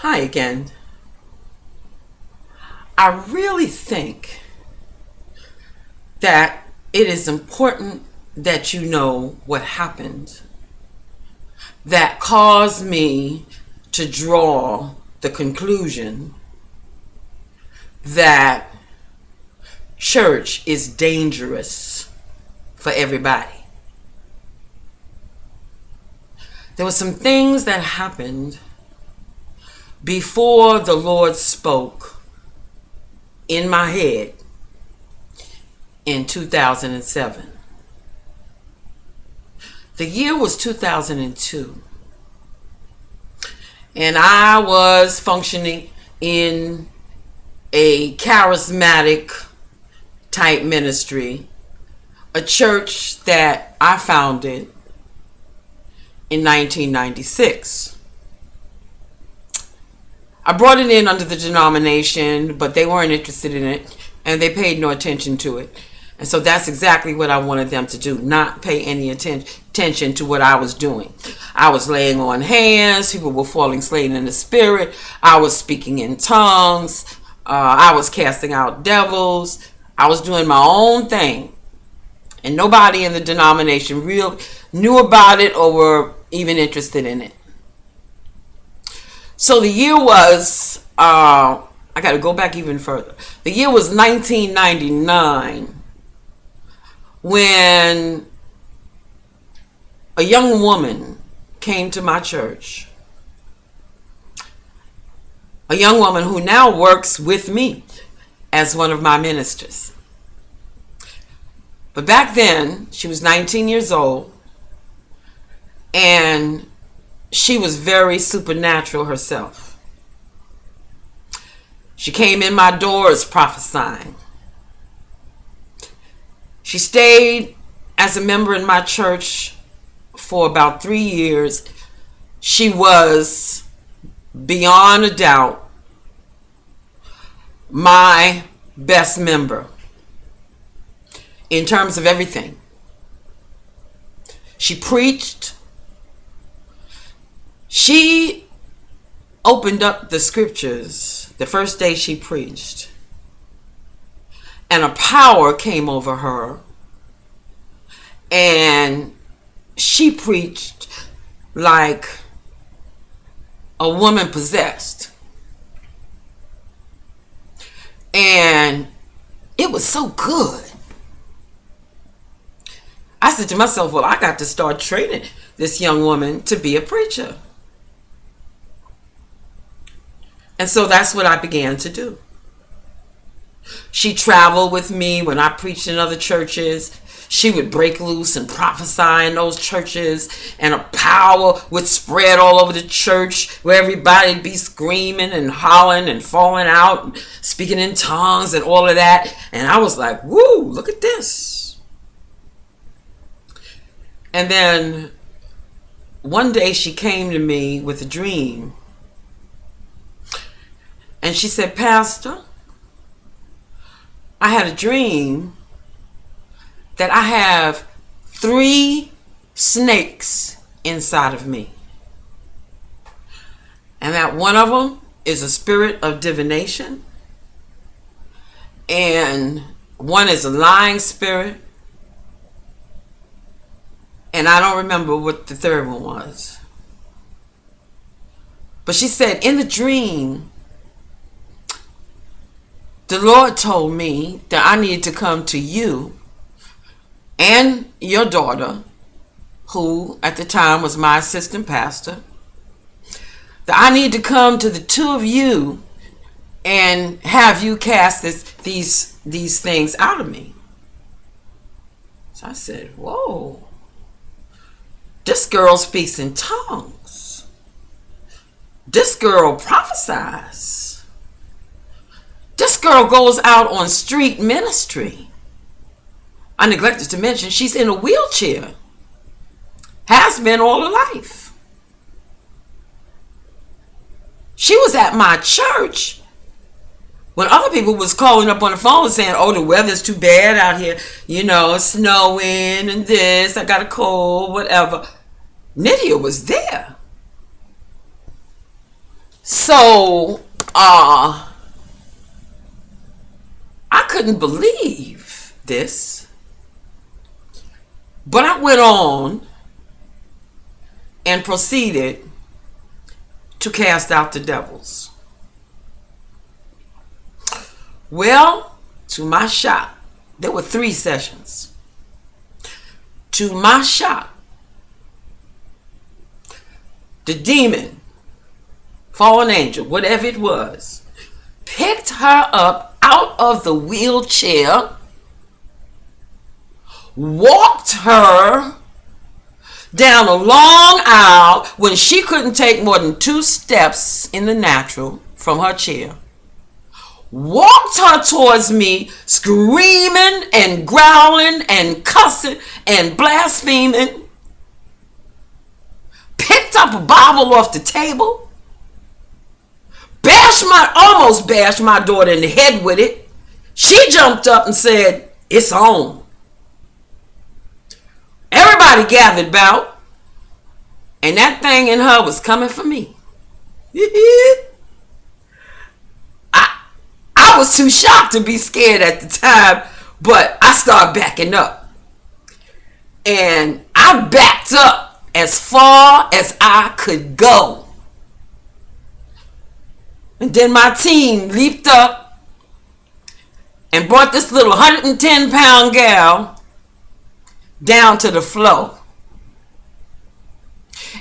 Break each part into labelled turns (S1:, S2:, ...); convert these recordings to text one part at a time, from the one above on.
S1: Hi again. I really think that it is important that you know what happened that caused me to draw the conclusion that church is dangerous for everybody. There were some things that happened before the Lord spoke in my head in 2007. The year was 2002, and I was functioning in a charismatic type ministry, a church that I founded in 1996. I brought it in under the denomination, but they weren't interested in it, and they paid no attention to it. And so that's exactly what I wanted them to do, not pay any attention to what I was doing. I was laying on hands, people were falling slain in the spirit, I was speaking in tongues, I was casting out devils, I was doing my own thing. And nobody in the denomination really knew about it or were even interested in it. So the year was, I got to go back even further. The year was 1999 when a young woman came to my church. A young woman who now works with me as one of my ministers. But back then, she was 19 years old, and she was very supernatural herself. She came in my doors prophesying. She stayed as a member in my church for about 3 years. She was, beyond a doubt, my best member in terms of everything. She preached. She opened up the scriptures the first day she preached, and a power came over her, and she preached like a woman possessed. And it was so good. I said to myself, well, I got to start training this young woman to be a preacher. And so that's what I began to do. She traveled with me when I preached in other churches. She would break loose and prophesy in those churches, and a power would spread all over the church where everybody'd be screaming and hollering and falling out and speaking in tongues and all of that. And I was like, woo, look at this. And then one day she came to me with a dream. And she said, Pastor, I had a dream that I have 3 snakes inside of me. And that one of them is a spirit of divination. And one is a lying spirit. And I don't remember what the third one was. But she said, in the dream, the Lord told me that I needed to come to you and your daughter, who at the time was my assistant pastor, that I need to come to the 2 of you and have you cast these things out of me. So I said, whoa, this girl speaks in tongues. This girl prophesies. This girl goes out on street ministry. I neglected to mention she's in a wheelchair. Has been all her life. She was at my church when other people was calling up on the phone saying, oh, the weather's too bad out here. You know, it's snowing and this. I got a cold, whatever. Nydia was there. So, I couldn't believe this, but I went on and proceeded to cast out the devils. Well, to my shock, there were 3 sessions. To my shock, the demon, fallen angel, whatever it was, picked her up out of the wheelchair, walked her down a long aisle when she couldn't take more than 2 steps in the natural from her chair, walked her towards me, screaming and growling and cussing and blaspheming, picked up a Bible off the table, almost bashed my daughter in the head with it. She jumped up and said, "It's on." Everybody gathered about, and that thing in her was coming for me. I was too shocked to be scared at the time, but I started backing up. And I backed up as far as I could go. And then my team leaped up and brought this little 110-pound gal down to the floor.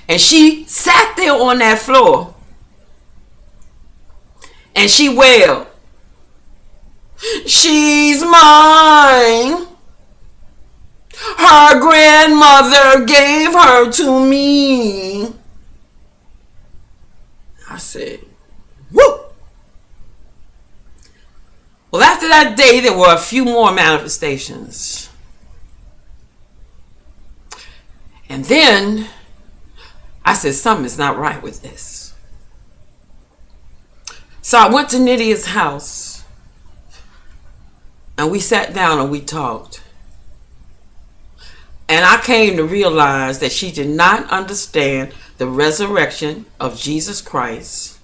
S1: And she sat there on that floor and she wailed, "She's mine. Her grandmother gave her to me." I said, "Woo!" Well, after that day, there were a few more manifestations. And then I said, something's not right with this. So I went to Nydia's house and we sat down and we talked. And I came to realize that she did not understand the resurrection of Jesus Christ.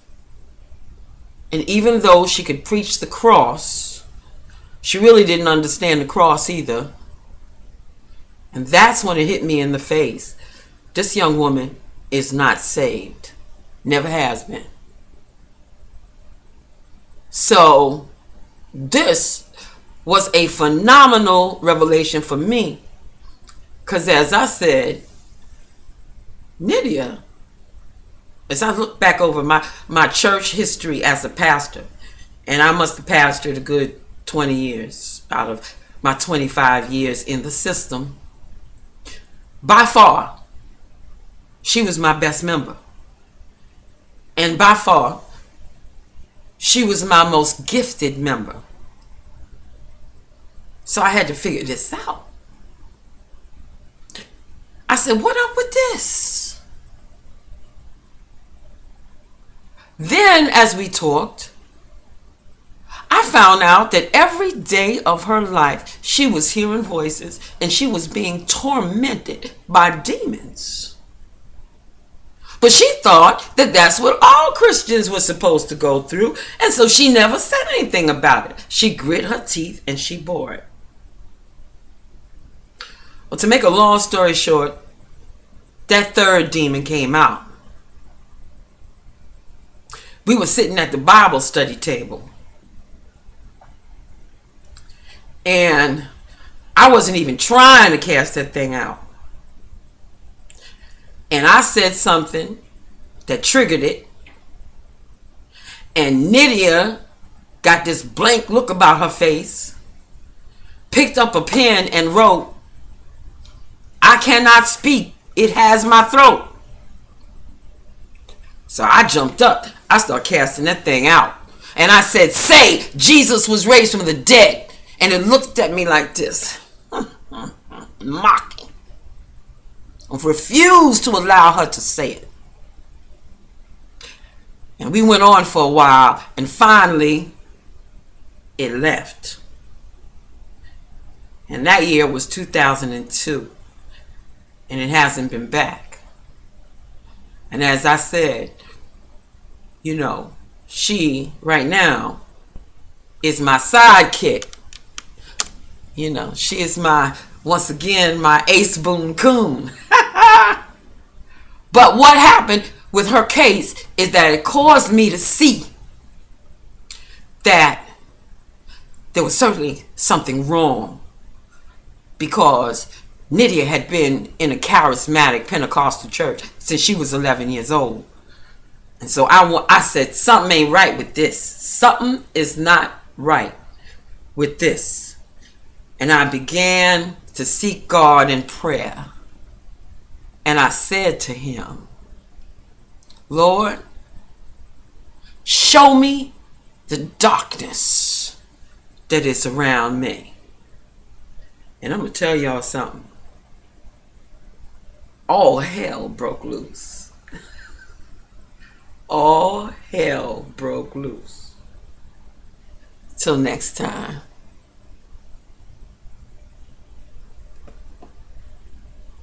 S1: And even though she could preach the cross, she really didn't understand the cross either. And that's when it hit me in the face. This young woman is not saved. Never has been. So this was a phenomenal revelation for me. Because as I said, Nydia, as I look back over my church history as a pastor, and I must have pastored a good 20 years out of my 25 years in the system, by far, she was my best member. And by far, she was my most gifted member. So I had to figure this out. I said, what up with this? Then, as we talked, I found out that every day of her life, she was hearing voices and she was being tormented by demons. But she thought that that's what all Christians were supposed to go through, and so she never said anything about it. She grit her teeth and she bore it. Well, to make a long story short, that third demon came out. We were sitting at the Bible study table. And I wasn't even trying to cast that thing out. And I said something that triggered it. And Nydia got this blank look about her face, picked up a pen and wrote, "I cannot speak. It has my throat." So I jumped up. I started casting that thing out. And I said, "Say, Jesus was raised from the dead." And it looked at me like this, mocking. I refused to allow her to say it. And we went on for a while, and finally, it left. And that year was 2002. And it hasn't been back. And as I said, you know, she, right now, is my sidekick. You know, she is once again, my ace boon coon. But what happened with her case is that it caused me to see that there was certainly something wrong, because Nydia had been in a charismatic Pentecostal church since she was 11 years old. And so I said, something ain't right with this. Something is not right with this. And I began to seek God in prayer. And I said to him, Lord, show me the darkness that is around me. And I'm going to tell y'all something. All hell broke loose. All hell broke loose. Till next time.